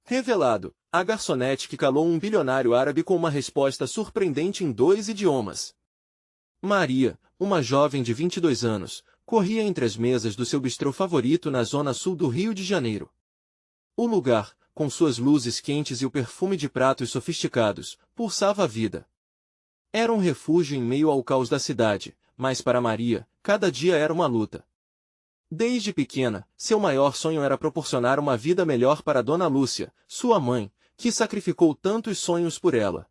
Revelado, a garçonete que calou um bilionário árabe com uma resposta surpreendente em 2 idiomas. Maria, uma jovem de 22 anos, corria entre as mesas do seu bistrô favorito na zona sul do Rio de Janeiro. O lugar, com suas luzes quentes e o perfume de pratos sofisticados, pulsava a vida. Era um refúgio em meio ao caos da cidade, mas para Maria, cada dia era uma luta. Desde pequena, seu maior sonho era proporcionar uma vida melhor para Dona Lúcia, sua mãe, que sacrificou tantos sonhos por ela.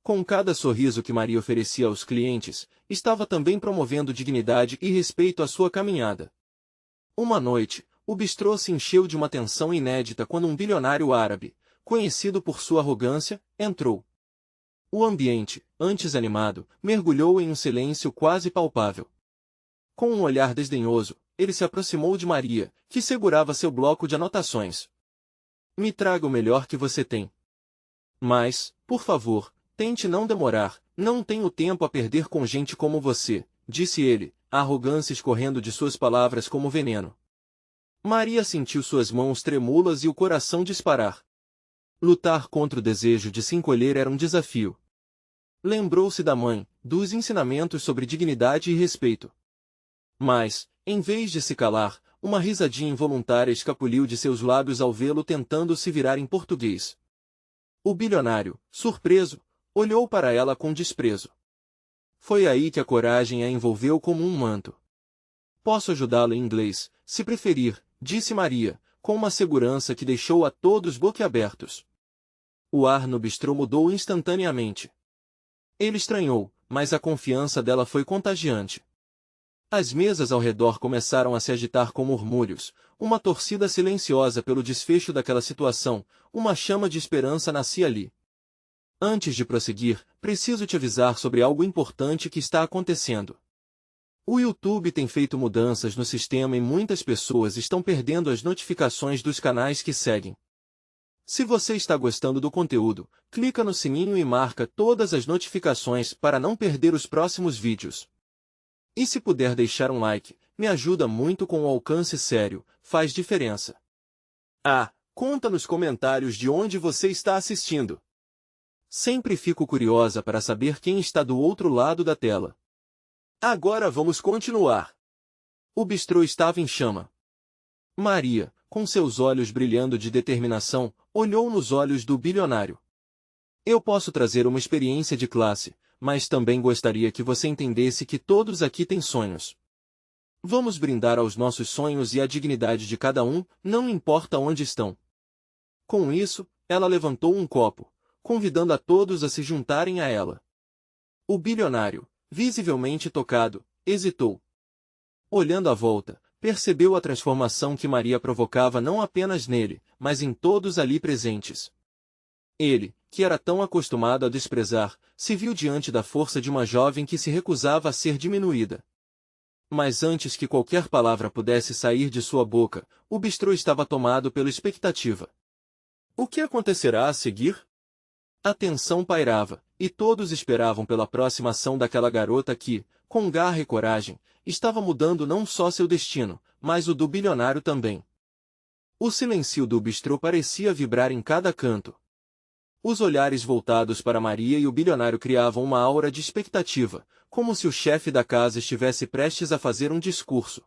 Com cada sorriso que Maria oferecia aos clientes, estava também promovendo dignidade e respeito à sua caminhada. Uma noite, o bistrô se encheu de uma tensão inédita quando um bilionário árabe, conhecido por sua arrogância, entrou. O ambiente, antes animado, mergulhou em um silêncio quase palpável. Com um olhar desdenhoso, ele se aproximou de Maria, que segurava seu bloco de anotações. Me traga o melhor que você tem. Mas, por favor, tente não demorar, não tenho tempo a perder com gente como você, disse ele, a arrogância escorrendo de suas palavras como veneno. Maria sentiu suas mãos tremúlas e o coração disparar. Lutar contra o desejo de se encolher era um desafio. Lembrou-se da mãe, dos ensinamentos sobre dignidade e respeito. Mas, em vez de se calar, uma risadinha involuntária escapuliu de seus lábios ao vê-lo tentando se virar em português. O bilionário, surpreso, olhou para ela com desprezo. Foi aí que a coragem a envolveu como um manto. Posso ajudá-lo em inglês, se preferir, disse Maria, com uma segurança que deixou a todos boquiabertos. O ar no bistrô mudou instantaneamente. Ele estranhou, mas a confiança dela foi contagiante. As mesas ao redor começaram a se agitar com murmúrios, uma torcida silenciosa pelo desfecho daquela situação, uma chama de esperança nascia ali. Antes de prosseguir, preciso te avisar sobre algo importante que está acontecendo. O YouTube tem feito mudanças no sistema e muitas pessoas estão perdendo as notificações dos canais que seguem. Se você está gostando do conteúdo, clica no sininho e marca todas as notificações para não perder os próximos vídeos. E se puder deixar um like, me ajuda muito com o alcance sério, faz diferença. Conta nos comentários de onde você está assistindo. Sempre fico curiosa para saber quem está do outro lado da tela. Agora vamos continuar. O bistrô estava em chama. Maria, com seus olhos brilhando de determinação, olhou nos olhos do bilionário. Eu posso trazer uma experiência de classe, mas também gostaria que você entendesse que todos aqui têm sonhos. Vamos brindar aos nossos sonhos e à dignidade de cada um, não importa onde estão. Com isso, ela levantou um copo, convidando a todos a se juntarem a ela. O bilionário, visivelmente tocado, hesitou. Olhando à volta, percebeu a transformação que Maria provocava não apenas nele, mas em todos ali presentes. Ele, que era tão acostumado a desprezar, se viu diante da força de uma jovem que se recusava a ser diminuída. Mas antes que qualquer palavra pudesse sair de sua boca, o bistrô estava tomado pela expectativa. O que acontecerá a seguir? A tensão pairava, e todos esperavam pela próxima ação daquela garota que, com garra e coragem, estava mudando não só seu destino, mas o do bilionário também. O silêncio do bistrô parecia vibrar em cada canto. Os olhares voltados para Maria e o bilionário criavam uma aura de expectativa, como se o chefe da casa estivesse prestes a fazer um discurso.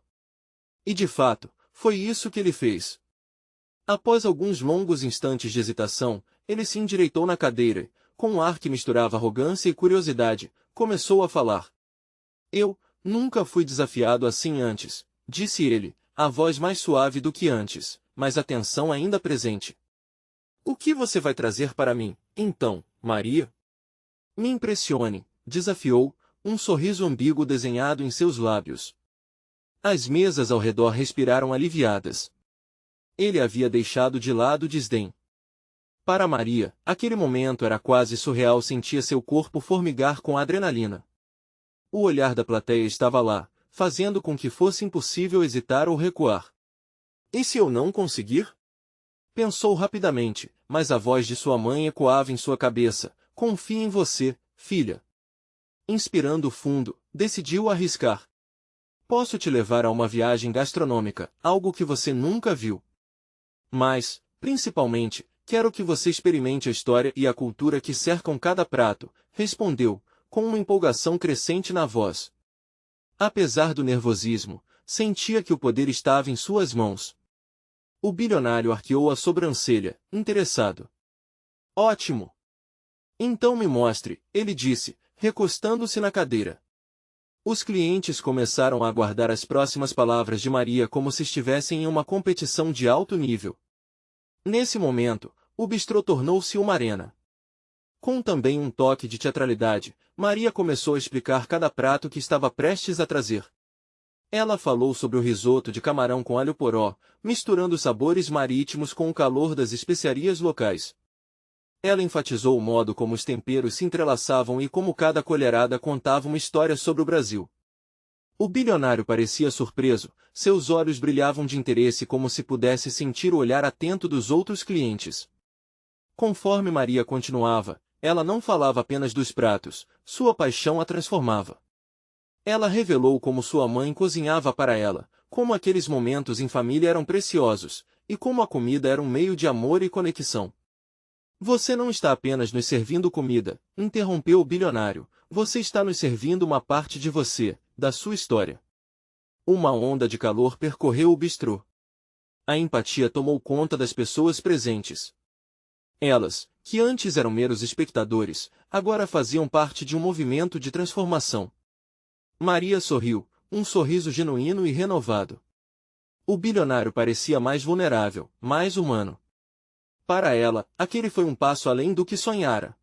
E de fato, foi isso que ele fez. Após alguns longos instantes de hesitação, ele se endireitou na cadeira e, com um ar que misturava arrogância e curiosidade, começou a falar. Eu nunca fui desafiado assim antes, disse ele, a voz mais suave do que antes, mas a tensão ainda presente. O que você vai trazer para mim, então, Maria? Me impressione, desafiou, um sorriso ambíguo desenhado em seus lábios. As mesas ao redor respiraram aliviadas. Ele havia deixado de lado o desdém. Para Maria, aquele momento era quase surreal, sentia seu corpo formigar com adrenalina. O olhar da plateia estava lá, fazendo com que fosse impossível hesitar ou recuar. E se eu não conseguir? Pensou rapidamente, mas a voz de sua mãe ecoava em sua cabeça. Confie em você, filha. Inspirando fundo, decidiu arriscar. Posso te levar a uma viagem gastronômica, algo que você nunca viu. Mas, principalmente, Quero que você experimente a história e a cultura que cercam cada prato, respondeu, com uma empolgação crescente na voz. Apesar do nervosismo, sentia que o poder estava em suas mãos. O bilionário arqueou a sobrancelha, interessado. Ótimo! Então me mostre, ele disse, recostando-se na cadeira. Os clientes começaram a aguardar as próximas palavras de Maria como se estivessem em uma competição de alto nível. Nesse momento, o bistrô tornou-se uma arena. Com também um toque de teatralidade, Maria começou a explicar cada prato que estava prestes a trazer. Ela falou sobre o risoto de camarão com alho poró, misturando sabores marítimos com o calor das especiarias locais. Ela enfatizou o modo como os temperos se entrelaçavam e como cada colherada contava uma história sobre o Brasil. O bilionário parecia surpreso, seus olhos brilhavam de interesse como se pudesse sentir o olhar atento dos outros clientes. Conforme Maria continuava, ela não falava apenas dos pratos, sua paixão a transformava. Ela revelou como sua mãe cozinhava para ela, como aqueles momentos em família eram preciosos, e como a comida era um meio de amor e conexão. Você não está apenas nos servindo comida, interrompeu o bilionário, você está nos servindo uma parte de você, da sua história. Uma onda de calor percorreu o bistrô. A empatia tomou conta das pessoas presentes. Elas, que antes eram meros espectadores, agora faziam parte de um movimento de transformação. Maria sorriu, um sorriso genuíno e renovado. O bilionário parecia mais vulnerável, mais humano. Para ela, aquele foi um passo além do que sonhara.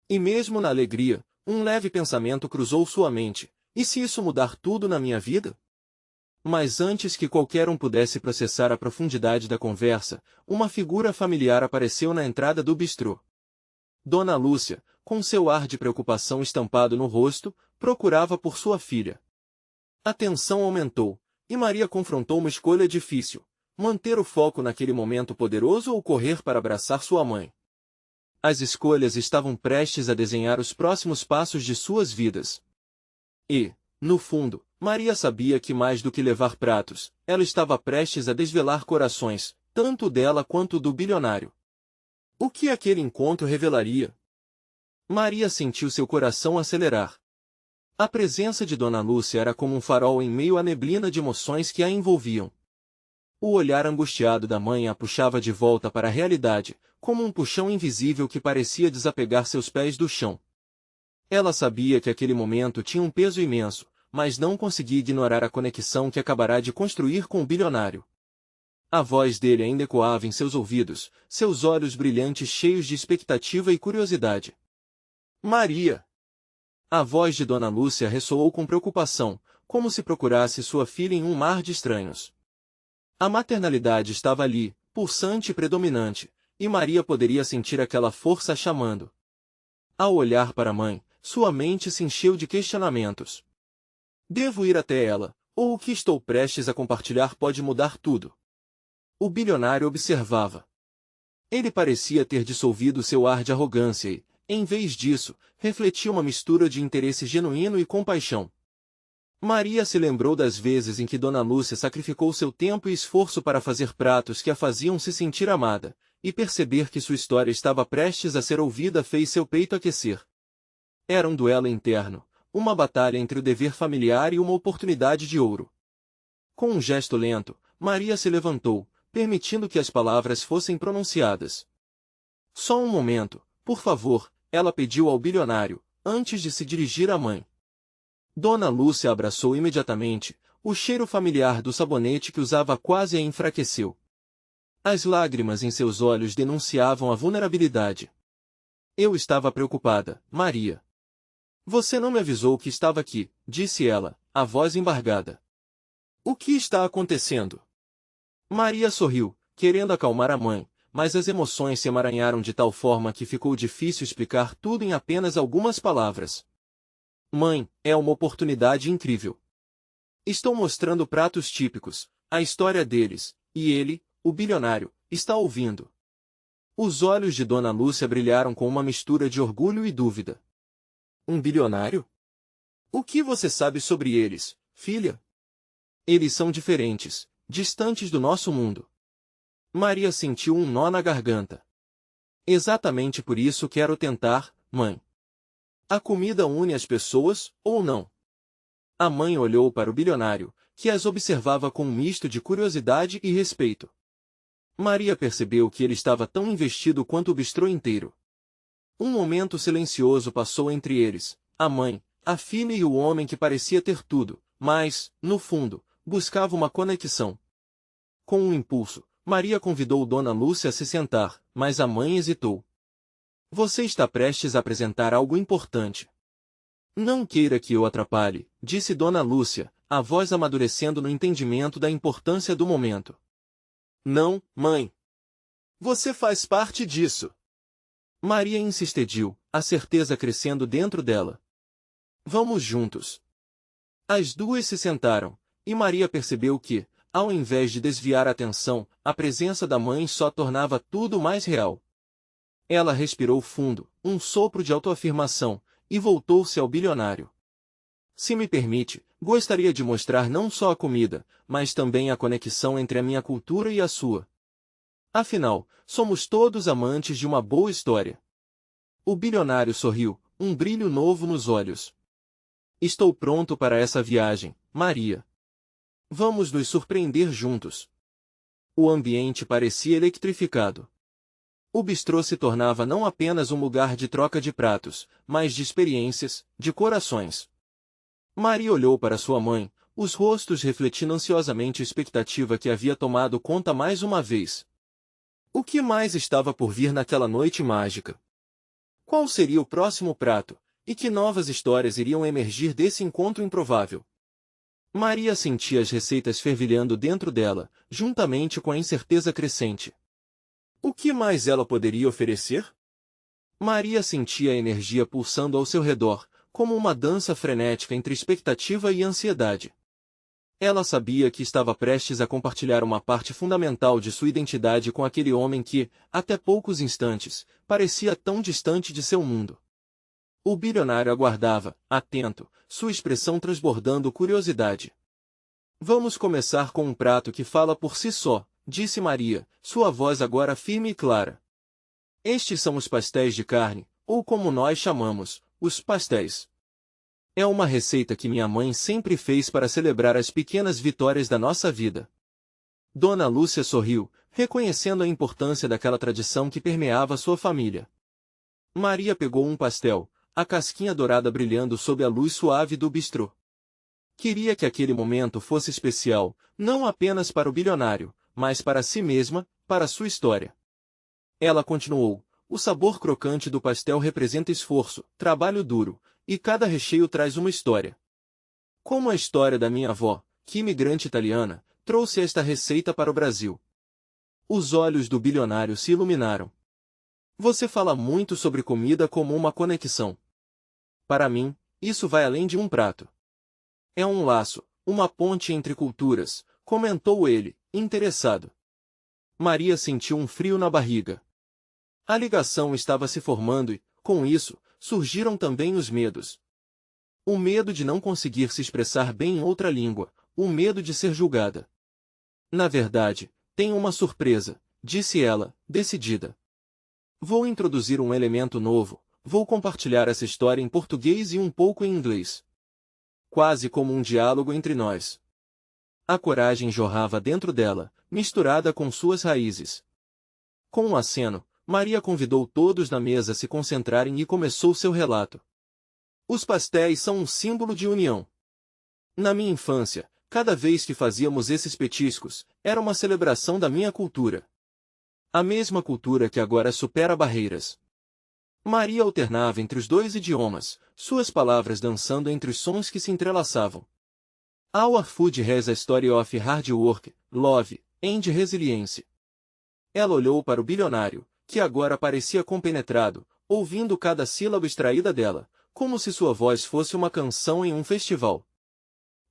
E mesmo na alegria, um leve pensamento cruzou sua mente, e se isso mudar tudo na minha vida? Mas antes que qualquer um pudesse processar a profundidade da conversa, uma figura familiar apareceu na entrada do bistrô. Dona Lúcia, com seu ar de preocupação estampado no rosto, procurava por sua filha. A tensão aumentou, e Maria confrontou uma escolha difícil: manter o foco naquele momento poderoso ou correr para abraçar sua mãe. As escolhas estavam prestes a desenhar os próximos passos de suas vidas. E, no fundo, Maria sabia que mais do que levar pratos, ela estava prestes a desvelar corações, tanto dela quanto do bilionário. O que aquele encontro revelaria? Maria sentiu seu coração acelerar. A presença de Dona Lúcia era como um farol em meio à neblina de emoções que a envolviam. O olhar angustiado da mãe a puxava de volta para a realidade, como um puxão invisível que parecia desapegar seus pés do chão. Ela sabia que aquele momento tinha um peso imenso, mas não conseguia ignorar a conexão que acabará de construir com o bilionário. A voz dele ainda ecoava em seus ouvidos, seus olhos brilhantes cheios de expectativa e curiosidade. Maria! A voz de Dona Lúcia ressoou com preocupação, como se procurasse sua filha em um mar de estranhos. A maternalidade estava ali, pulsante e predominante, e Maria poderia sentir aquela força a chamando. Ao olhar para a mãe, sua mente se encheu de questionamentos. Devo ir até ela, ou o que estou prestes a compartilhar pode mudar tudo? O bilionário observava. Ele parecia ter dissolvido seu ar de arrogância e, em vez disso, refletia uma mistura de interesse genuíno e compaixão. Maria se lembrou das vezes em que Dona Lúcia sacrificou seu tempo e esforço para fazer pratos que a faziam se sentir amada, e perceber que sua história estava prestes a ser ouvida fez seu peito aquecer. Era um duelo interno, uma batalha entre o dever familiar e uma oportunidade de ouro. Com um gesto lento, Maria se levantou, permitindo que as palavras fossem pronunciadas. Só um momento, por favor, ela pediu ao bilionário, antes de se dirigir à mãe. Dona Lúcia abraçou imediatamente, o cheiro familiar do sabonete que usava quase a enfraqueceu. As lágrimas em seus olhos denunciavam a vulnerabilidade. Eu estava preocupada, Maria. Você não me avisou que estava aqui, disse ela, a voz embargada. O que está acontecendo? Maria sorriu, querendo acalmar a mãe, mas as emoções se emaranharam de tal forma que ficou difícil explicar tudo em apenas algumas palavras. Mãe, é uma oportunidade incrível. Estou mostrando pratos típicos, a história deles, e ele, o bilionário, está ouvindo. Os olhos de Dona Lúcia brilharam com uma mistura de orgulho e dúvida. Um bilionário? O que você sabe sobre eles, filha? Eles são diferentes, distantes do nosso mundo. Maria sentiu um nó na garganta. Exatamente por isso quero tentar, mãe. A comida une as pessoas, ou não? A mãe olhou para o bilionário, que as observava com um misto de curiosidade e respeito. Maria percebeu que ele estava tão investido quanto o bistrô inteiro. Um momento silencioso passou entre eles, a mãe, a filha e o homem que parecia ter tudo, mas, no fundo, buscava uma conexão. Com um impulso, Maria convidou Dona Lúcia a se sentar, mas a mãe hesitou. Você está prestes a apresentar algo importante. Não queira que eu atrapalhe, disse Dona Lúcia, a voz amadurecendo no entendimento da importância do momento. Não, mãe. Você faz parte disso. Maria insistiu, a certeza crescendo dentro dela. Vamos juntos. As duas se sentaram, e Maria percebeu que, ao invés de desviar a atenção, a presença da mãe só tornava tudo mais real. Ela respirou fundo, um sopro de autoafirmação, e voltou-se ao bilionário. Se me permite, gostaria de mostrar não só a comida, mas também a conexão entre a minha cultura e a sua. Afinal, somos todos amantes de uma boa história. O bilionário sorriu, um brilho novo nos olhos. Estou pronto para essa viagem, Maria. Vamos nos surpreender juntos. O ambiente parecia eletrificado. O bistrô se tornava não apenas um lugar de troca de pratos, mas de experiências, de corações. Maria olhou para sua mãe, os rostos refletindo ansiosamente a expectativa que havia tomado conta mais uma vez. O que mais estava por vir naquela noite mágica? Qual seria o próximo prato, e que novas histórias iriam emergir desse encontro improvável? Maria sentia as receitas fervilhando dentro dela, juntamente com a incerteza crescente. O que mais ela poderia oferecer? Maria sentia a energia pulsando ao seu redor, como uma dança frenética entre expectativa e ansiedade. Ela sabia que estava prestes a compartilhar uma parte fundamental de sua identidade com aquele homem que, até poucos instantes, parecia tão distante de seu mundo. O bilionário aguardava, atento, sua expressão transbordando curiosidade. Vamos começar com um prato que fala por si só, disse Maria, sua voz agora firme e clara. Estes são os pastéis de carne, ou como nós chamamos, os pastéis. É uma receita que minha mãe sempre fez para celebrar as pequenas vitórias da nossa vida. Dona Lúcia sorriu, reconhecendo a importância daquela tradição que permeava sua família. Maria pegou um pastel, a casquinha dourada brilhando sob a luz suave do bistrô. Queria que aquele momento fosse especial, não apenas para o bilionário, mas para si mesma, para sua história. Ela continuou, o sabor crocante do pastel representa esforço, trabalho duro, e cada recheio traz uma história. Como a história da minha avó, que imigrante italiana, trouxe esta receita para o Brasil. Os olhos do bilionário se iluminaram. Você fala muito sobre comida como uma conexão. Para mim, isso vai além de um prato. É um laço, uma ponte entre culturas, comentou ele, interessado. Maria sentiu um frio na barriga. A ligação estava se formando e, com isso, surgiram também os medos. O medo de não conseguir se expressar bem em outra língua, o medo de ser julgada. Na verdade, tenho uma surpresa, disse ela, decidida. Vou introduzir um elemento novo, vou compartilhar essa história em português e um pouco em inglês. Quase como um diálogo entre nós. A coragem jorrava dentro dela, misturada com suas raízes. Com um aceno, Maria convidou todos na mesa a se concentrarem e começou seu relato. Os pastéis são um símbolo de união. Na minha infância, cada vez que fazíamos esses petiscos, era uma celebração da minha cultura. A mesma cultura que agora supera barreiras. Maria alternava entre os dois idiomas, suas palavras dançando entre os sons que se entrelaçavam. Our food has a story of hard work, love, and resilience. Ela olhou para o bilionário, que agora parecia compenetrado, ouvindo cada sílaba extraída dela, como se sua voz fosse uma canção em um festival.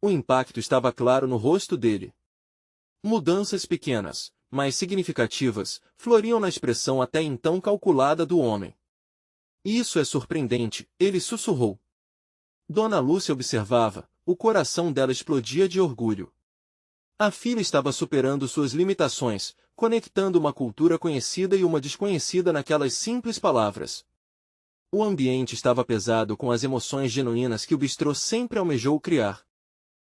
O impacto estava claro no rosto dele. Mudanças pequenas, mas significativas, floriam na expressão até então calculada do homem. Isso é surpreendente, ele sussurrou. Dona Lúcia observava, o coração dela explodia de orgulho. A filha estava superando suas limitações, conectando uma cultura conhecida e uma desconhecida naquelas simples palavras. O ambiente estava pesado com as emoções genuínas que o bistrô sempre almejou criar.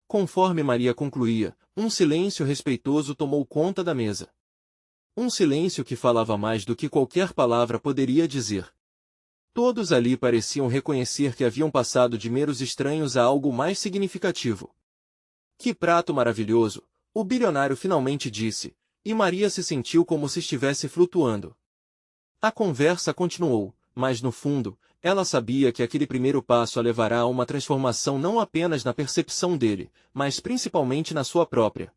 Conforme Maria concluía, um silêncio respeitoso tomou conta da mesa. Um silêncio que falava mais do que qualquer palavra poderia dizer. Todos ali pareciam reconhecer que haviam passado de meros estranhos a algo mais significativo. Que prato maravilhoso! O bilionário finalmente disse, e Maria se sentiu como se estivesse flutuando. A conversa continuou, mas no fundo, ela sabia que aquele primeiro passo a levará a uma transformação não apenas na percepção dele, mas principalmente na sua própria.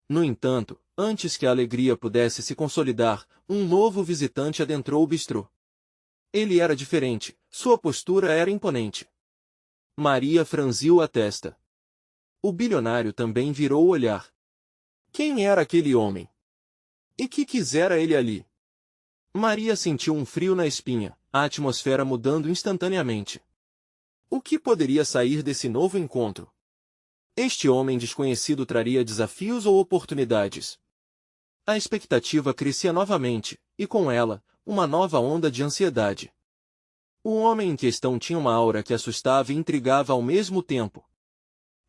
No entanto, antes que a alegria pudesse se consolidar, um novo visitante adentrou o bistrô. Ele era diferente, sua postura era imponente. Maria franziu a testa. O bilionário também virou o olhar. Quem era aquele homem? E que quisera ele ali? Maria sentiu um frio na espinha, a atmosfera mudando instantaneamente. O que poderia sair desse novo encontro? Este homem desconhecido traria desafios ou oportunidades? A expectativa crescia novamente, e com ela, uma nova onda de ansiedade. O homem em questão tinha uma aura que assustava e intrigava ao mesmo tempo.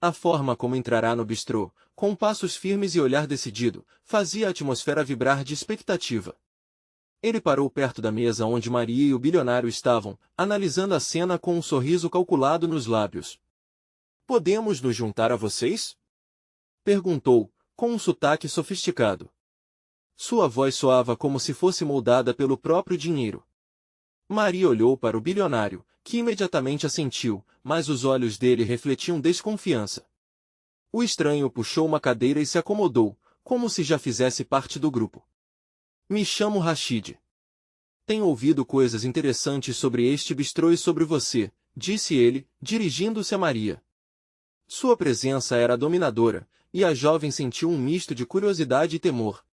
A forma como entrará no bistrô, com passos firmes e olhar decidido, fazia a atmosfera vibrar de expectativa. Ele parou perto da mesa onde Maria e o bilionário estavam, analisando a cena com um sorriso calculado nos lábios. "Podemos nos juntar a vocês?" perguntou, com um sotaque sofisticado. Sua voz soava como se fosse moldada pelo próprio dinheiro. Maria olhou para o bilionário, que imediatamente assentiu, mas os olhos dele refletiam desconfiança. O estranho puxou uma cadeira e se acomodou, como se já fizesse parte do grupo. "Me chamo Rashid. Tenho ouvido coisas interessantes sobre este bistrô e sobre você", disse ele, dirigindo-se a Maria. Sua presença era dominadora, e a jovem sentiu um misto de curiosidade e temor.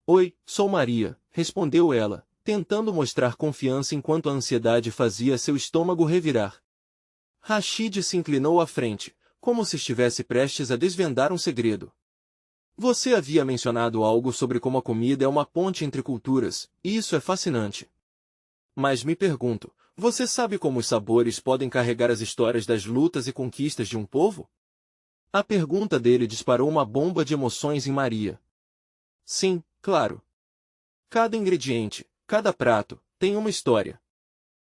"Oi, sou Maria", respondeu ela, tentando mostrar confiança enquanto a ansiedade fazia seu estômago revirar. Rashid se inclinou à frente, como se estivesse prestes a desvendar um segredo. "Você havia mencionado algo sobre como a comida é uma ponte entre culturas, e isso é fascinante. Mas me pergunto, você sabe como os sabores podem carregar as histórias das lutas e conquistas de um povo?" A pergunta dele disparou uma bomba de emoções em Maria. "Sim, claro. Cada ingrediente, cada prato, tem uma história.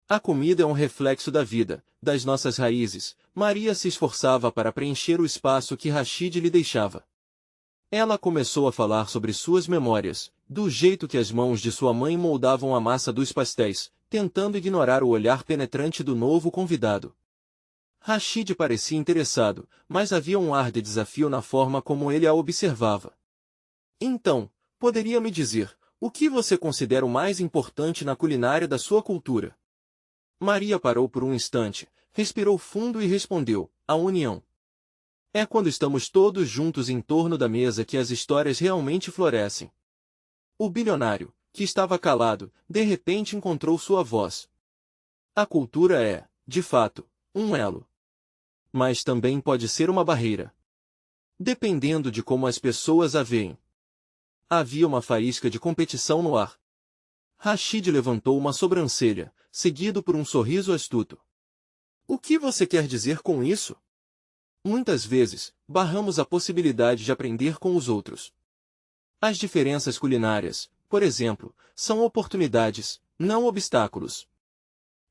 A comida é um reflexo da vida, das nossas raízes." Maria se esforçava para preencher o espaço que Rashid lhe deixava. Ela começou a falar sobre suas memórias, do jeito que as mãos de sua mãe moldavam a massa dos pastéis, tentando ignorar o olhar penetrante do novo convidado. Rashid parecia interessado, mas havia um ar de desafio na forma como ele a observava. "Então, poderia me dizer, o que você considera o mais importante na culinária da sua cultura?" Maria parou por um instante, respirou fundo e respondeu, "A união. É quando estamos todos juntos em torno da mesa que as histórias realmente florescem." O bilionário, que estava calado, de repente encontrou sua voz. "A cultura é, de fato, um elo. Mas também pode ser uma barreira. Dependendo de como as pessoas a veem." Havia uma faísca de competição no ar. Rashid levantou uma sobrancelha, seguido por um sorriso astuto. "O que você quer dizer com isso?" "Muitas vezes, barramos a possibilidade de aprender com os outros. As diferenças culinárias, por exemplo, são oportunidades, não obstáculos."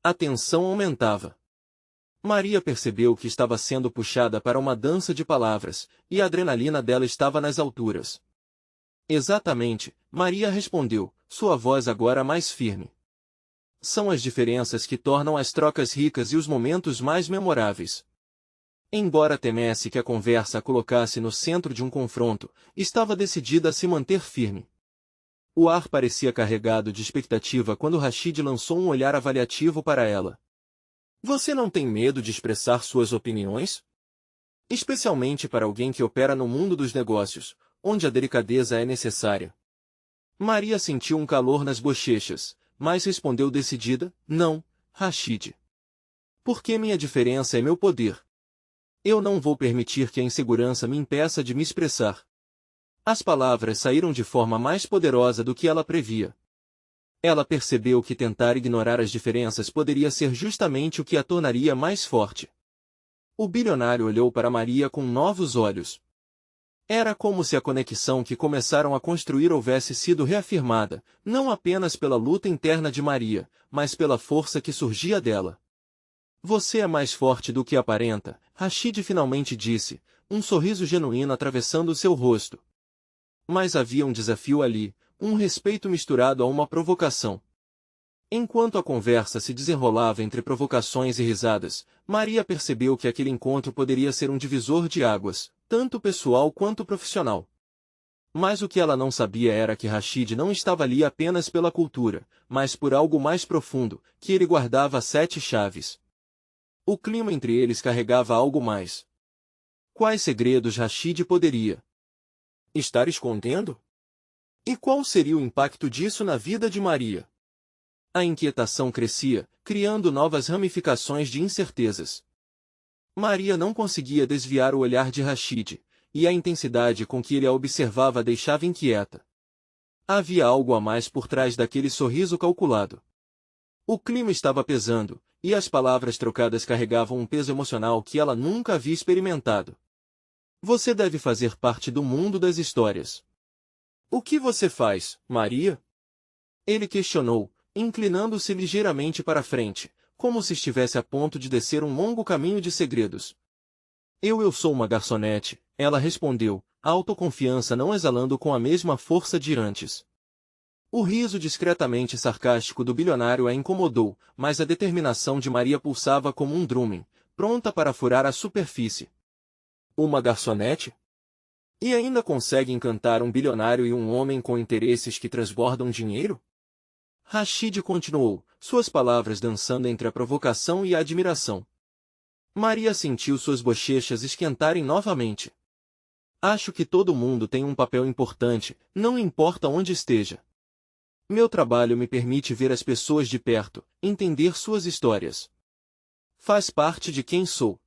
A tensão aumentava. Maria percebeu que estava sendo puxada para uma dança de palavras, e a adrenalina dela estava nas alturas. "Exatamente", Maria respondeu, sua voz agora mais firme. "São as diferenças que tornam as trocas ricas e os momentos mais memoráveis." Embora temesse que a conversa a colocasse no centro de um confronto, estava decidida a se manter firme. O ar parecia carregado de expectativa quando Rashid lançou um olhar avaliativo para ela. "Você não tem medo de expressar suas opiniões? Especialmente para alguém que opera no mundo dos negócios, onde a delicadeza é necessária." Maria sentiu um calor nas bochechas, mas respondeu decidida, "Não, Rashid. Porque minha diferença é meu poder. Eu não vou permitir que a insegurança me impeça de me expressar." As palavras saíram de forma mais poderosa do que ela previa. Ela percebeu que tentar ignorar as diferenças poderia ser justamente o que a tornaria mais forte. O bilionário olhou para Maria com novos olhos. Era como se a conexão que começaram a construir houvesse sido reafirmada, não apenas pela luta interna de Maria, mas pela força que surgia dela. Você é mais forte do que aparenta, Rashid finalmente disse, um sorriso genuíno atravessando seu rosto. Mas havia um desafio ali, um respeito misturado a uma provocação. Enquanto a conversa se desenrolava entre provocações e risadas, Maria percebeu que aquele encontro poderia ser um divisor de águas, tanto pessoal quanto profissional. Mas o que ela não sabia era que Rashid não estava ali apenas pela cultura, mas por algo mais profundo, que ele guardava as 7 chaves. O clima entre eles carregava algo mais. Quais segredos Rashid poderia estar escondendo? E qual seria o impacto disso na vida de Maria? A inquietação crescia, criando novas ramificações de incertezas. Maria não conseguia desviar o olhar de Rashid, e a intensidade com que ele a observava a deixava inquieta. Havia algo a mais por trás daquele sorriso calculado. O clima estava pesando, e as palavras trocadas carregavam um peso emocional que ela nunca havia experimentado. Você deve fazer parte do mundo das histórias. O que você faz, Maria? Ele questionou, inclinando-se ligeiramente para frente, como se estivesse a ponto de descer um longo caminho de segredos. Eu sou uma garçonete, ela respondeu, a autoconfiança não exalando com a mesma força de antes. O riso discretamente sarcástico do bilionário a incomodou, mas a determinação de Maria pulsava como um drumming, pronta para furar a superfície. Uma garçonete? E ainda consegue encantar um bilionário e um homem com interesses que transbordam dinheiro? Rashid continuou, suas palavras dançando entre a provocação e a admiração. Maria sentiu suas bochechas esquentarem novamente. Acho que todo mundo tem um papel importante, não importa onde esteja. Meu trabalho me permite ver as pessoas de perto, entender suas histórias. Faz parte de quem sou.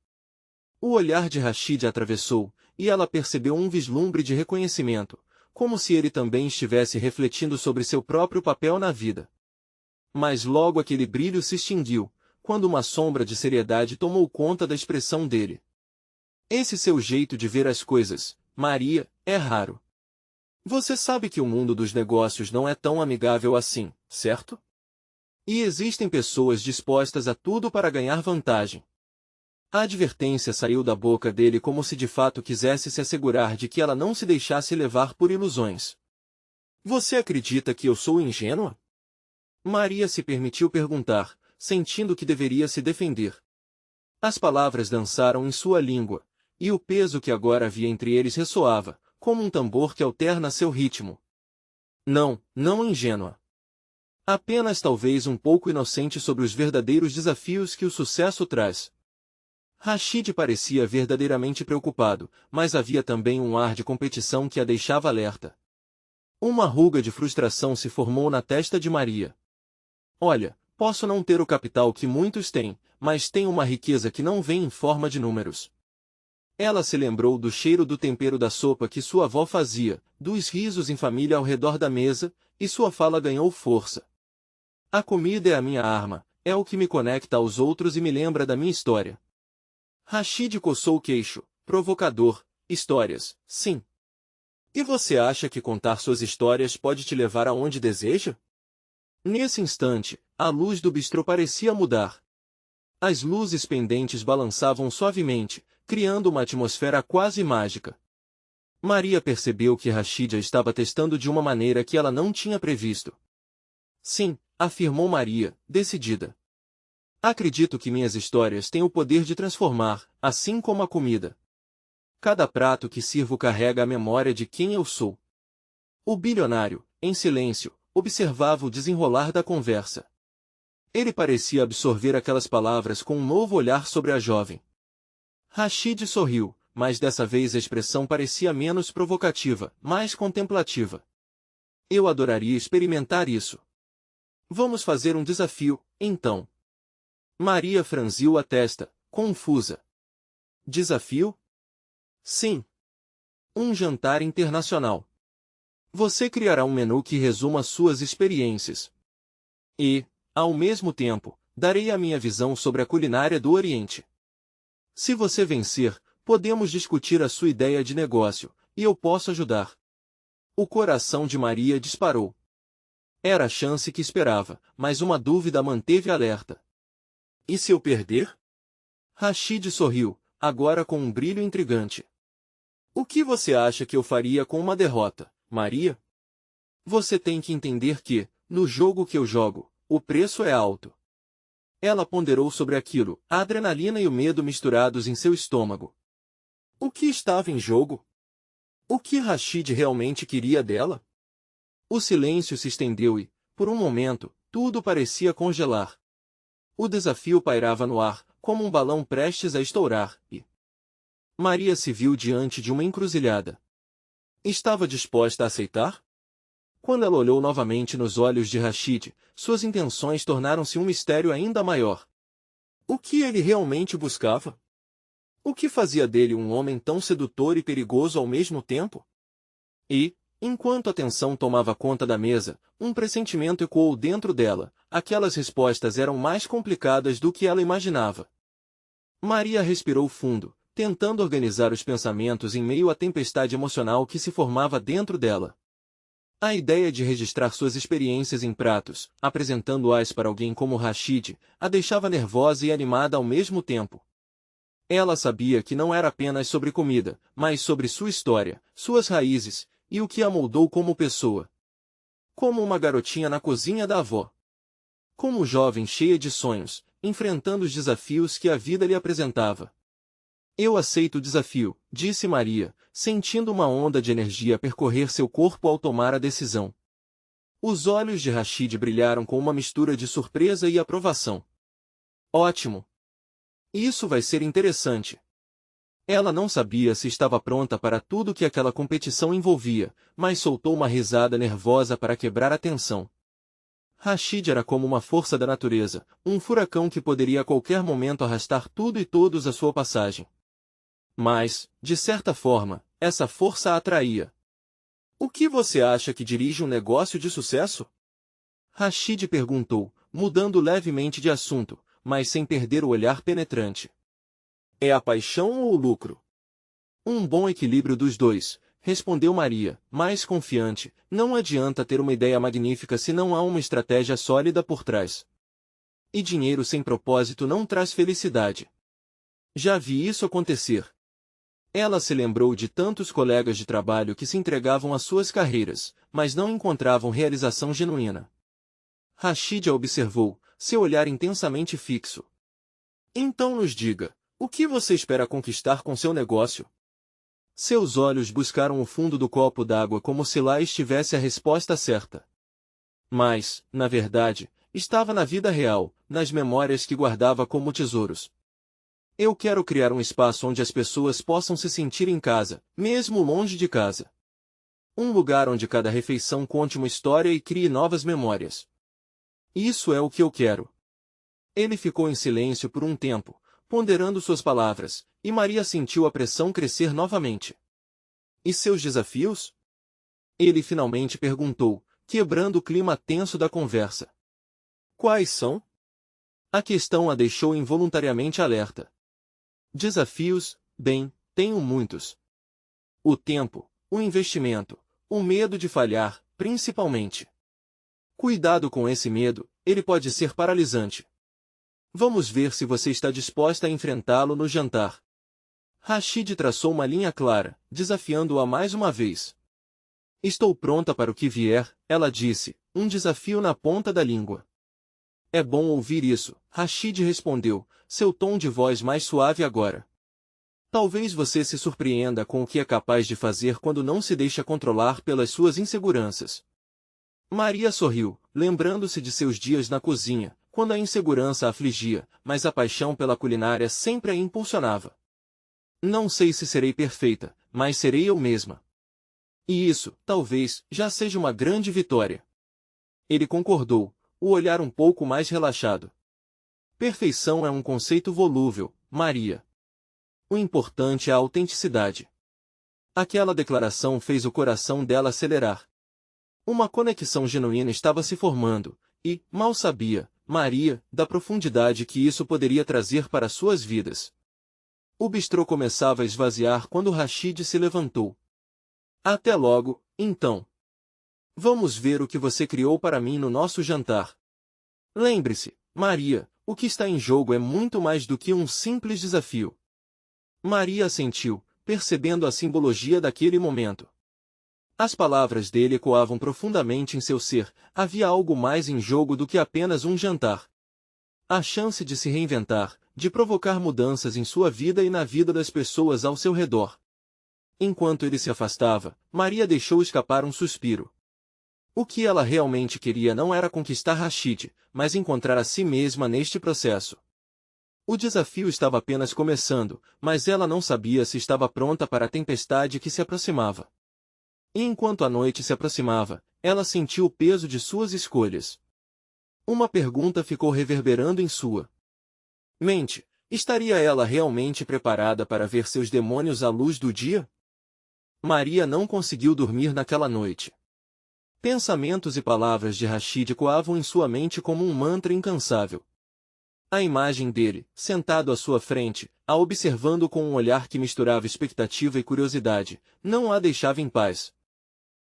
O olhar de Rashid atravessou, e ela percebeu um vislumbre de reconhecimento, como se ele também estivesse refletindo sobre seu próprio papel na vida. Mas logo aquele brilho se extinguiu, quando uma sombra de seriedade tomou conta da expressão dele. Esse seu jeito de ver as coisas, Maria, é raro. Você sabe que o mundo dos negócios não é tão amigável assim, certo? E existem pessoas dispostas a tudo para ganhar vantagem. A advertência saiu da boca dele como se de fato quisesse se assegurar de que ela não se deixasse levar por ilusões. Você acredita que eu sou ingênua? Maria se permitiu perguntar, sentindo que deveria se defender. As palavras dançaram em sua língua, e o peso que agora havia entre eles ressoava, como um tambor que alterna seu ritmo. Não, não ingênua. Apenas talvez um pouco inocente sobre os verdadeiros desafios que o sucesso traz. Rashid parecia verdadeiramente preocupado, mas havia também um ar de competição que a deixava alerta. Uma ruga de frustração se formou na testa de Maria. Olha, posso não ter o capital que muitos têm, mas tenho uma riqueza que não vem em forma de números. Ela se lembrou do cheiro do tempero da sopa que sua avó fazia, dos risos em família ao redor da mesa, e sua fala ganhou força. A comida é a minha arma, é o que me conecta aos outros e me lembra da minha história. Rashid coçou o queixo, provocador, histórias, sim. E você acha que contar suas histórias pode te levar aonde deseja? Nesse instante, a luz do bistrô parecia mudar. As luzes pendentes balançavam suavemente, criando uma atmosfera quase mágica. Maria percebeu que Rashid a estava testando de uma maneira que ela não tinha previsto. Sim, afirmou Maria, decidida. Acredito que minhas histórias têm o poder de transformar, assim como a comida. Cada prato que sirvo carrega a memória de quem eu sou. O bilionário, em silêncio, observava o desenrolar da conversa. Ele parecia absorver aquelas palavras com um novo olhar sobre a jovem. Rashid sorriu, mas dessa vez a expressão parecia menos provocativa, mais contemplativa. Eu adoraria experimentar isso. Vamos fazer um desafio, então. Maria franziu a testa, confusa. Desafio? Sim. Um jantar internacional. Você criará um menu que resuma suas experiências. E, ao mesmo tempo, darei a minha visão sobre a culinária do Oriente. Se você vencer, podemos discutir a sua ideia de negócio, e eu posso ajudar. O coração de Maria disparou. Era a chance que esperava, mas uma dúvida a manteve alerta. E se eu perder? Rashid sorriu, agora com um brilho intrigante. O que você acha que eu faria com uma derrota, Maria? Você tem que entender que, no jogo que eu jogo, o preço é alto. Ela ponderou sobre aquilo, a adrenalina e o medo misturados em seu estômago. O que estava em jogo? O que Rashid realmente queria dela? O silêncio se estendeu e, por um momento, tudo parecia congelar. O desafio pairava no ar, como um balão prestes a estourar, e Maria se viu diante de uma encruzilhada. Estava disposta a aceitar? Quando ela olhou novamente nos olhos de Rashid, suas intenções tornaram-se um mistério ainda maior. O que ele realmente buscava? O que fazia dele um homem tão sedutor e perigoso ao mesmo tempo? E, enquanto a tensão tomava conta da mesa, um pressentimento ecoou dentro dela. Aquelas respostas eram mais complicadas do que ela imaginava. Maria respirou fundo, tentando organizar os pensamentos em meio à tempestade emocional que se formava dentro dela. A ideia de registrar suas experiências em pratos, apresentando-as para alguém como Rashid, a deixava nervosa e animada ao mesmo tempo. Ela sabia que não era apenas sobre comida, mas sobre sua história, suas raízes, e o que a moldou como pessoa. Como uma garotinha na cozinha da avó. Como jovem cheia de sonhos, enfrentando os desafios que a vida lhe apresentava. Eu aceito o desafio, disse Maria, sentindo uma onda de energia percorrer seu corpo ao tomar a decisão. Os olhos de Rashid brilharam com uma mistura de surpresa e aprovação. Ótimo! Isso vai ser interessante. Ela não sabia se estava pronta para tudo que aquela competição envolvia, mas soltou uma risada nervosa para quebrar a tensão. Rashid era como uma força da natureza, um furacão que poderia a qualquer momento arrastar tudo e todos à sua passagem. Mas, de certa forma, essa força a atraía. O que você acha que dirige um negócio de sucesso? Rashid perguntou, mudando levemente de assunto, mas sem perder o olhar penetrante. É a paixão ou o lucro? Um bom equilíbrio dos dois, respondeu Maria, mais confiante. Não adianta ter uma ideia magnífica se não há uma estratégia sólida por trás. E dinheiro sem propósito não traz felicidade. Já vi isso acontecer. Ela se lembrou de tantos colegas de trabalho que se entregavam às suas carreiras, mas não encontravam realização genuína. Rashid a observou, seu olhar intensamente fixo. Então nos diga, o que você espera conquistar com seu negócio? Seus olhos buscaram o fundo do copo d'água como se lá estivesse a resposta certa. Mas, na verdade, estava na vida real, nas memórias que guardava como tesouros. Eu quero criar um espaço onde as pessoas possam se sentir em casa, mesmo longe de casa. Um lugar onde cada refeição conte uma história e crie novas memórias. Isso é o que eu quero. Ele ficou em silêncio por um tempo, ponderando suas palavras, e Maria sentiu a pressão crescer novamente. E seus desafios? Ele finalmente perguntou, quebrando o clima tenso da conversa. Quais são? A questão a deixou involuntariamente alerta. Desafios, bem, tenho muitos. O tempo, o investimento, o medo de falhar, principalmente. Cuidado com esse medo, ele pode ser paralisante. Vamos ver se você está disposta a enfrentá-lo no jantar. Rashid traçou uma linha clara, desafiando-a mais uma vez. Estou pronta para o que vier, ela disse, um desafio na ponta da língua. É bom ouvir isso, Rashid respondeu, seu tom de voz mais suave agora. Talvez você se surpreenda com o que é capaz de fazer quando não se deixa controlar pelas suas inseguranças. Maria sorriu, lembrando-se de seus dias na cozinha, quando a insegurança a afligia, mas a paixão pela culinária sempre a impulsionava. Não sei se serei perfeita, mas serei eu mesma. E isso, talvez, já seja uma grande vitória. Ele concordou, o olhar um pouco mais relaxado. Perfeição é um conceito volúvel, Maria. O importante é a autenticidade. Aquela declaração fez o coração dela acelerar. Uma conexão genuína estava se formando, e, mal sabia, Maria, da profundidade que isso poderia trazer para suas vidas. O bistrô começava a esvaziar quando Rashid se levantou. Até logo, então. Vamos ver o que você criou para mim no nosso jantar. Lembre-se, Maria, o que está em jogo é muito mais do que um simples desafio. Maria assentiu, percebendo a simbologia daquele momento. As palavras dele ecoavam profundamente em seu ser, havia algo mais em jogo do que apenas um jantar. A chance de se reinventar, de provocar mudanças em sua vida e na vida das pessoas ao seu redor. Enquanto ele se afastava, Maria deixou escapar um suspiro. O que ela realmente queria não era conquistar Rashid, mas encontrar a si mesma neste processo. O desafio estava apenas começando, mas ela não sabia se estava pronta para a tempestade que se aproximava. E enquanto a noite se aproximava, ela sentiu o peso de suas escolhas. Uma pergunta ficou reverberando em sua mente: estaria ela realmente preparada para ver seus demônios à luz do dia? Maria não conseguiu dormir naquela noite. Pensamentos e palavras de Rashid ecoavam em sua mente como um mantra incansável. A imagem dele, sentado à sua frente, a observando com um olhar que misturava expectativa e curiosidade, não a deixava em paz.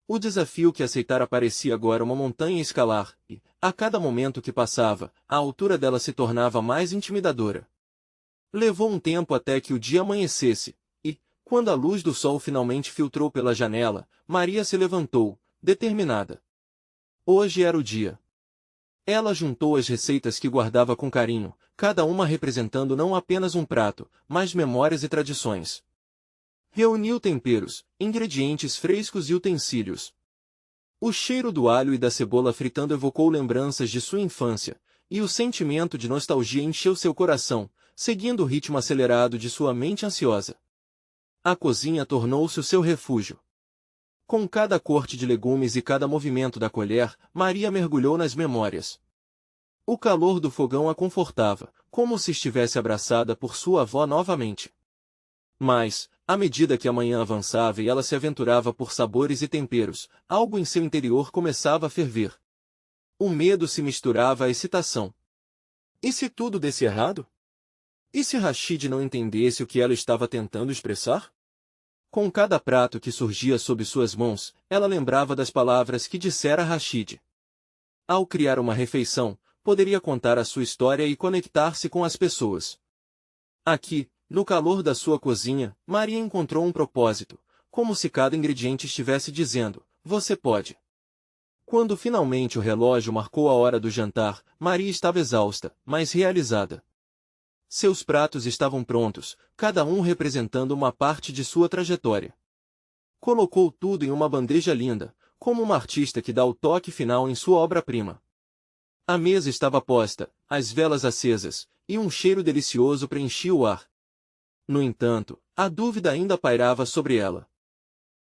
O desafio que aceitara parecia agora uma montanha a escalar, e, a cada momento que passava, a altura dela se tornava mais intimidadora. Levou um tempo até que o dia amanhecesse, e, quando a luz do sol finalmente filtrou pela janela, Maria se levantou, determinada. Hoje era o dia. Ela juntou as receitas que guardava com carinho, cada uma representando não apenas um prato, mas memórias e tradições. Reuniu temperos, ingredientes frescos e utensílios. O cheiro do alho e da cebola fritando evocou lembranças de sua infância, e o sentimento de nostalgia encheu seu coração, seguindo o ritmo acelerado de sua mente ansiosa. A cozinha tornou-se o seu refúgio. Com cada corte de legumes e cada movimento da colher, Maria mergulhou nas memórias. O calor do fogão a confortava, como se estivesse abraçada por sua avó novamente. Mas, à medida que a manhã avançava e ela se aventurava por sabores e temperos, algo em seu interior começava a ferver. O medo se misturava à excitação. E se tudo desse errado? E se Rashid não entendesse o que ela estava tentando expressar? Com cada prato que surgia sob suas mãos, ela lembrava das palavras que dissera Rashid. Ao criar uma refeição, poderia contar a sua história e conectar-se com as pessoas. Aqui, no calor da sua cozinha, Maria encontrou um propósito, como se cada ingrediente estivesse dizendo: você pode. Quando finalmente o relógio marcou a hora do jantar, Maria estava exausta, mas realizada. Seus pratos estavam prontos, cada um representando uma parte de sua trajetória. Colocou tudo em uma bandeja linda, como uma artista que dá o toque final em sua obra-prima. A mesa estava posta, as velas acesas, e um cheiro delicioso preenchia o ar. No entanto, a dúvida ainda pairava sobre ela.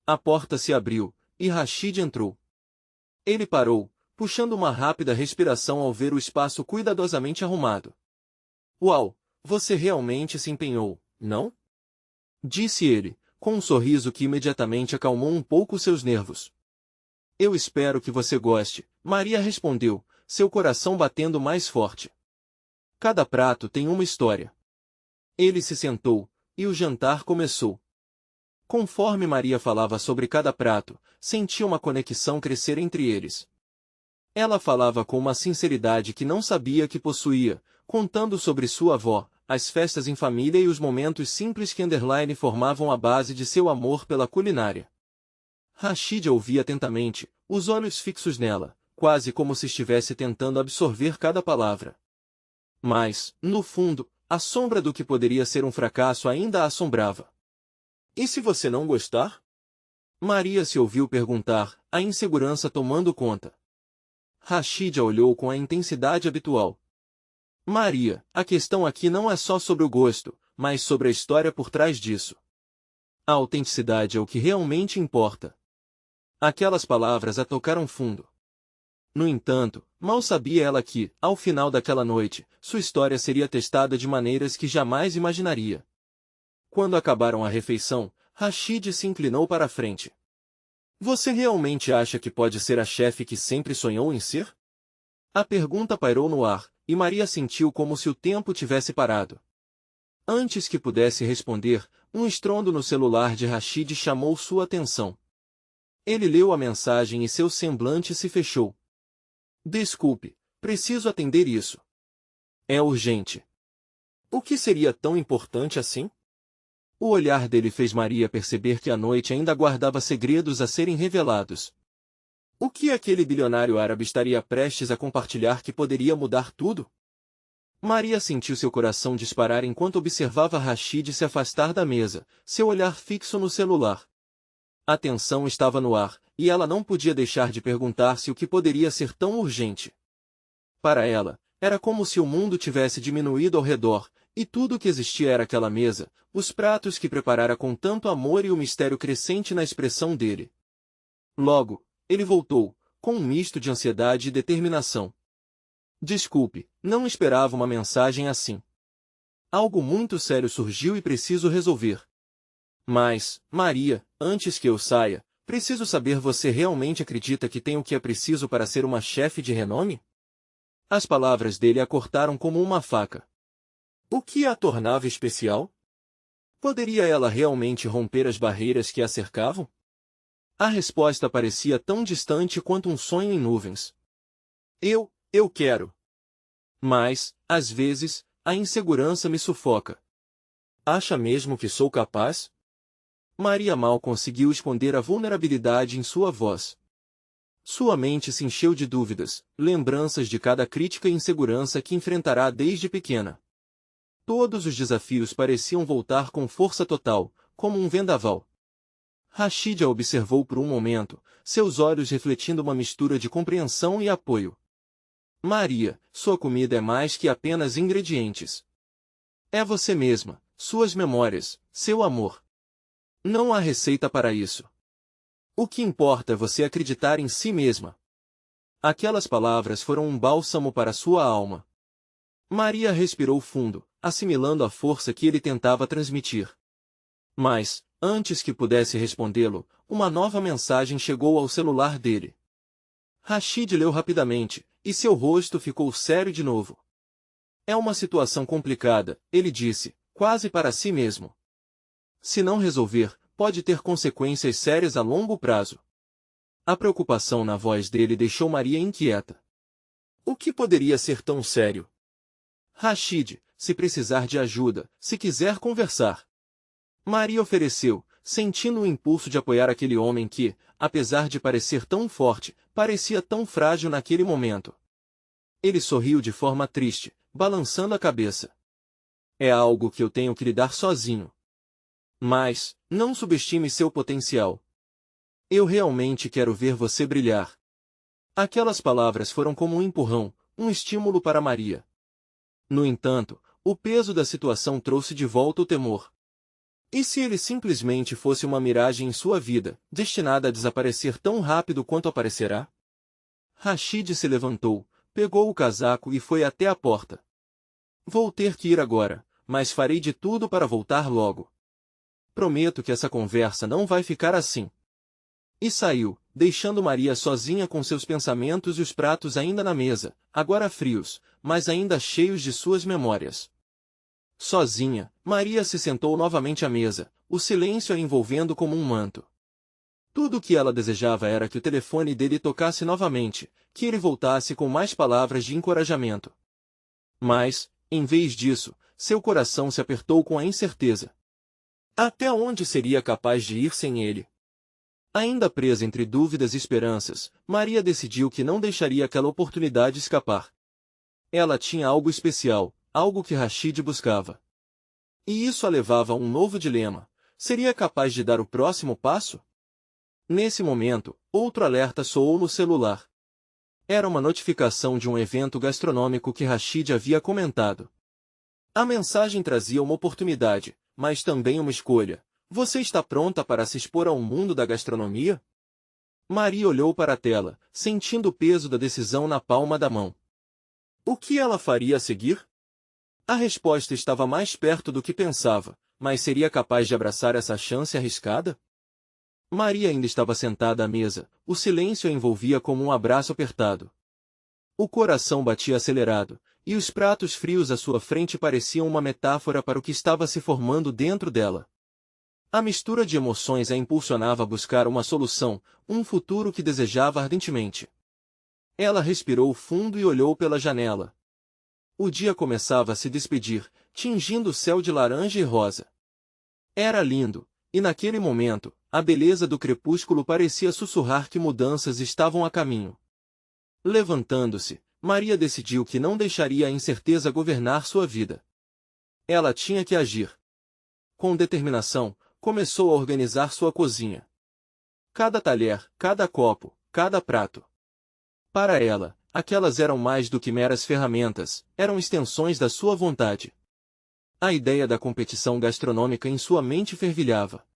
A porta se abriu, e Rashid entrou. Ele parou, puxando uma rápida respiração ao ver o espaço cuidadosamente arrumado. Uau, você realmente se empenhou, não? Disse ele, com um sorriso que imediatamente acalmou um pouco seus nervos. Eu espero que você goste, Maria respondeu, seu coração batendo mais forte. Cada prato tem uma história. Ele se sentou, e o jantar começou. Conforme Maria falava sobre cada prato, sentia uma conexão crescer entre eles. Ela falava com uma sinceridade que não sabia que possuía, contando sobre sua avó, as festas em família e os momentos simples que underline formavam a base de seu amor pela culinária. Rashid ouvia atentamente, os olhos fixos nela, quase como se estivesse tentando absorver cada palavra. Mas, no fundo, a sombra do que poderia ser um fracasso ainda a assombrava. E se você não gostar? Maria se ouviu perguntar, a insegurança tomando conta. Rashid a olhou com a intensidade habitual. Maria, a questão aqui não é só sobre o gosto, mas sobre a história por trás disso. A autenticidade é o que realmente importa. Aquelas palavras a tocaram fundo. No entanto, mal sabia ela que, ao final daquela noite, sua história seria testada de maneiras que jamais imaginaria. Quando acabaram a refeição, Rashid se inclinou para a frente. Você realmente acha que pode ser a chefe que sempre sonhou em ser? A pergunta pairou no ar, e Maria sentiu como se o tempo tivesse parado. Antes que pudesse responder, um estrondo no celular de Rashid chamou sua atenção. Ele leu a mensagem e seu semblante se fechou. Desculpe, preciso atender isso. É urgente. O que seria tão importante assim? O olhar dele fez Maria perceber que a noite ainda guardava segredos a serem revelados. O que aquele bilionário árabe estaria prestes a compartilhar que poderia mudar tudo? Maria sentiu seu coração disparar enquanto observava Rashid se afastar da mesa, seu olhar fixo no celular. A tensão estava no ar, e ela não podia deixar de perguntar-se o que poderia ser tão urgente. Para ela, era como se o mundo tivesse diminuído ao redor, e tudo o que existia era aquela mesa, os pratos que preparara com tanto amor e o mistério crescente na expressão dele. Logo, ele voltou, com um misto de ansiedade e determinação. Desculpe, não esperava uma mensagem assim. Algo muito sério surgiu e preciso resolver. Mas, Maria, antes que eu saia, preciso saber, você realmente acredita que tem o que é preciso para ser uma chefe de renome? As palavras dele a cortaram como uma faca. O que a tornava especial? Poderia ela realmente romper as barreiras que a cercavam? A resposta parecia tão distante quanto um sonho em nuvens. Eu quero. Mas, às vezes, a insegurança me sufoca. Acha mesmo que sou capaz? Maria mal conseguiu esconder a vulnerabilidade em sua voz. Sua mente se encheu de dúvidas, lembranças de cada crítica e insegurança que enfrentará desde pequena. Todos os desafios pareciam voltar com força total, como um vendaval. Rashid a observou por um momento, seus olhos refletindo uma mistura de compreensão e apoio. Maria, sua comida é mais que apenas ingredientes. É você mesma, suas memórias, seu amor. Não há receita para isso. O que importa é você acreditar em si mesma. Aquelas palavras foram um bálsamo para sua alma. Maria respirou fundo, assimilando a força que ele tentava transmitir. Mas, antes que pudesse respondê-lo, uma nova mensagem chegou ao celular dele. Rashid leu rapidamente, e seu rosto ficou sério de novo. É uma situação complicada, ele disse, quase para si mesmo. Se não resolver, pode ter consequências sérias a longo prazo. A preocupação na voz dele deixou Maria inquieta. O que poderia ser tão sério? Rashid, se precisar de ajuda, se quiser conversar. Maria ofereceu, sentindo o impulso de apoiar aquele homem que, apesar de parecer tão forte, parecia tão frágil naquele momento. Ele sorriu de forma triste, balançando a cabeça. É algo que eu tenho que lidar sozinho. Mas, não subestime seu potencial. Eu realmente quero ver você brilhar. Aquelas palavras foram como um empurrão, um estímulo para Maria. No entanto, o peso da situação trouxe de volta o temor. E se ele simplesmente fosse uma miragem em sua vida, destinada a desaparecer tão rápido quanto aparecerá? Rashid se levantou, pegou o casaco e foi até a porta. Vou ter que ir agora, mas farei de tudo para voltar logo. Prometo que essa conversa não vai ficar assim. E saiu, deixando Maria sozinha com seus pensamentos e os pratos ainda na mesa, agora frios, mas ainda cheios de suas memórias. Sozinha, Maria se sentou novamente à mesa, o silêncio a envolvendo como um manto. Tudo o que ela desejava era que o telefone dele tocasse novamente, que ele voltasse com mais palavras de encorajamento. Mas, em vez disso, seu coração se apertou com a incerteza. Até onde seria capaz de ir sem ele? Ainda presa entre dúvidas e esperanças, Maria decidiu que não deixaria aquela oportunidade escapar. Ela tinha algo especial, algo que Rashid buscava. E isso a levava a um novo dilema. Seria capaz de dar o próximo passo? Nesse momento, outro alerta soou no celular. Era uma notificação de um evento gastronômico que Rashid havia comentado. A mensagem trazia uma oportunidade, mas também uma escolha. Você está pronta para se expor ao mundo da gastronomia? Maria olhou para a tela, sentindo o peso da decisão na palma da mão. O que ela faria a seguir? A resposta estava mais perto do que pensava, mas seria capaz de abraçar essa chance arriscada? Maria ainda estava sentada à mesa, o silêncio a envolvia como um abraço apertado. O coração batia acelerado, e os pratos frios à sua frente pareciam uma metáfora para o que estava se formando dentro dela. A mistura de emoções a impulsionava a buscar uma solução, um futuro que desejava ardentemente. Ela respirou fundo e olhou pela janela. O dia começava a se despedir, tingindo o céu de laranja e rosa. Era lindo, e naquele momento, a beleza do crepúsculo parecia sussurrar que mudanças estavam a caminho. Levantando-se, Maria decidiu que não deixaria a incerteza governar sua vida. Ela tinha que agir. Com determinação, começou a organizar sua cozinha. Cada talher, cada copo, cada prato. Para ela, aquelas eram mais do que meras ferramentas, eram extensões da sua vontade. A ideia da competição gastronômica em sua mente fervilhava.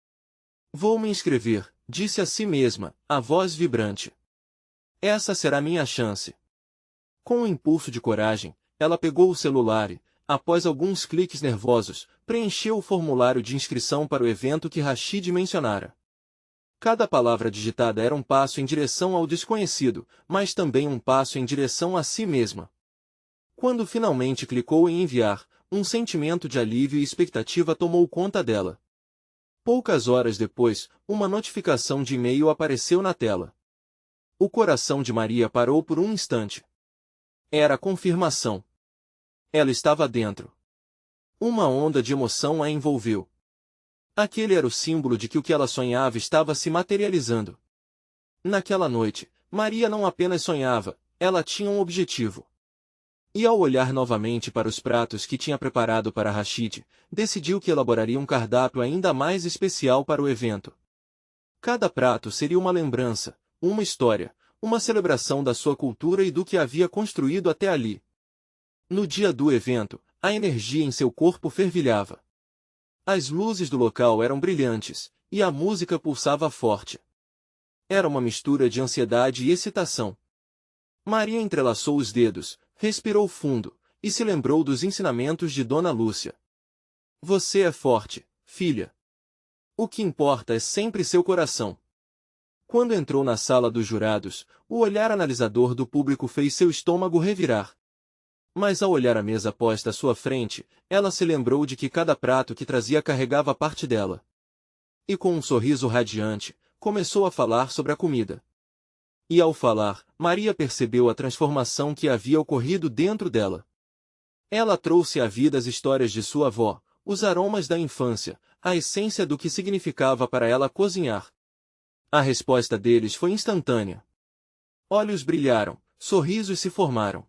Vou me inscrever, disse a si mesma, a voz vibrante. Essa será minha chance. Com um impulso de coragem, ela pegou o celular e, após alguns cliques nervosos, preencheu o formulário de inscrição para o evento que Rashid mencionara. Cada palavra digitada era um passo em direção ao desconhecido, mas também um passo em direção a si mesma. Quando finalmente clicou em enviar, um sentimento de alívio e expectativa tomou conta dela. Poucas horas depois, uma notificação de e-mail apareceu na tela. O coração de Maria parou por um instante. Era a confirmação. Ela estava dentro. Uma onda de emoção a envolveu. Aquele era o símbolo de que o que ela sonhava estava se materializando. Naquela noite, Maria não apenas sonhava, ela tinha um objetivo. E ao olhar novamente para os pratos que tinha preparado para Rashid, decidiu que elaboraria um cardápio ainda mais especial para o evento. Cada prato seria uma lembrança, uma história, uma celebração da sua cultura e do que havia construído até ali. No dia do evento, a energia em seu corpo fervilhava. As luzes do local eram brilhantes, e a música pulsava forte. Era uma mistura de ansiedade e excitação. Maria entrelaçou os dedos, respirou fundo, e se lembrou dos ensinamentos de Dona Lúcia. Você é forte, filha. O que importa é sempre seu coração. Quando entrou na sala dos jurados, o olhar analisador do público fez seu estômago revirar. Mas ao olhar a mesa posta à sua frente, ela se lembrou de que cada prato que trazia carregava parte dela. E com um sorriso radiante, começou a falar sobre a comida. E ao falar, Maria percebeu a transformação que havia ocorrido dentro dela. Ela trouxe à vida as histórias de sua avó, os aromas da infância, a essência do que significava para ela cozinhar. A resposta deles foi instantânea. Olhos brilharam, sorrisos se formaram.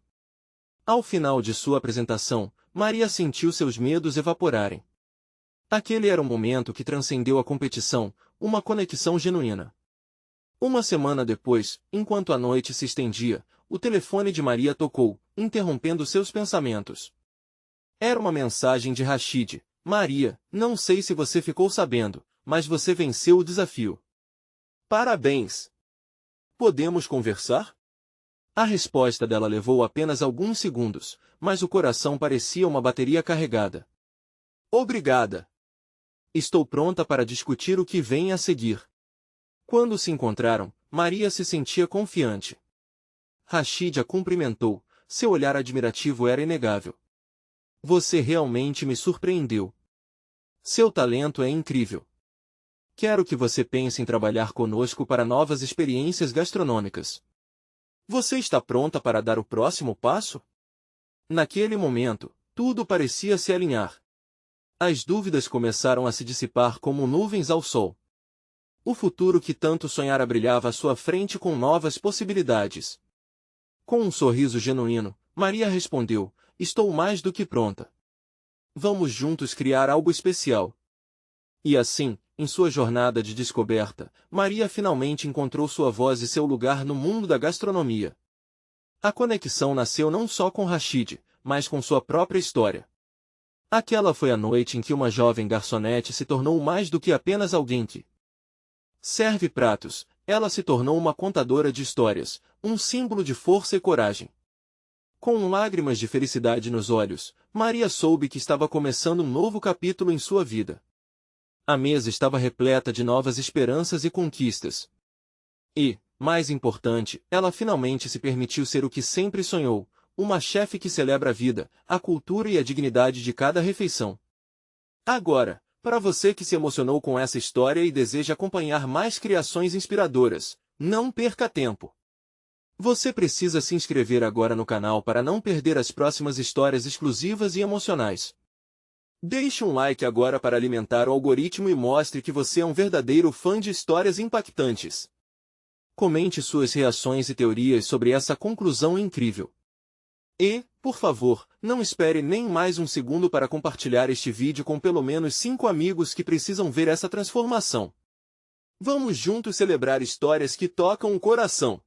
Ao final de sua apresentação, Maria sentiu seus medos evaporarem. Aquele era um momento que transcendeu a competição, uma conexão genuína. Uma semana depois, enquanto a noite se estendia, o telefone de Maria tocou, interrompendo seus pensamentos. Era uma mensagem de Rashid. Maria, não sei se você ficou sabendo, mas você venceu o desafio. Parabéns! Podemos conversar? A resposta dela levou apenas alguns segundos, mas o coração parecia uma bateria carregada. Obrigada! Estou pronta para discutir o que vem a seguir. Quando se encontraram, Maria se sentia confiante. Rashid a cumprimentou, seu olhar admirativo era inegável. Você realmente me surpreendeu. Seu talento é incrível. Quero que você pense em trabalhar conosco para novas experiências gastronômicas. Você está pronta para dar o próximo passo? Naquele momento, tudo parecia se alinhar. As dúvidas começaram a se dissipar como nuvens ao sol. O futuro que tanto sonhara brilhava à sua frente com novas possibilidades. Com um sorriso genuíno, Maria respondeu, estou mais do que pronta. Vamos juntos criar algo especial. E assim, em sua jornada de descoberta, Maria finalmente encontrou sua voz e seu lugar no mundo da gastronomia. A conexão nasceu não só com Rashid, mas com sua própria história. Aquela foi a noite em que uma jovem garçonete se tornou mais do que apenas alguém que serve pratos, ela se tornou uma contadora de histórias, um símbolo de força e coragem. Com lágrimas de felicidade nos olhos, Maria soube que estava começando um novo capítulo em sua vida. A mesa estava repleta de novas esperanças e conquistas. E, mais importante, ela finalmente se permitiu ser o que sempre sonhou, uma chefe que celebra a vida, a cultura e a dignidade de cada refeição. Agora, para você que se emocionou com essa história e deseja acompanhar mais criações inspiradoras, não perca tempo. Você precisa se inscrever agora no canal para não perder as próximas histórias exclusivas e emocionais. Deixe um like agora para alimentar o algoritmo e mostre que você é um verdadeiro fã de histórias impactantes. Comente suas reações e teorias sobre essa conclusão incrível. E, por favor, não espere nem mais um segundo para compartilhar este vídeo com pelo menos 5 amigos que precisam ver essa transformação. Vamos juntos celebrar histórias que tocam o coração.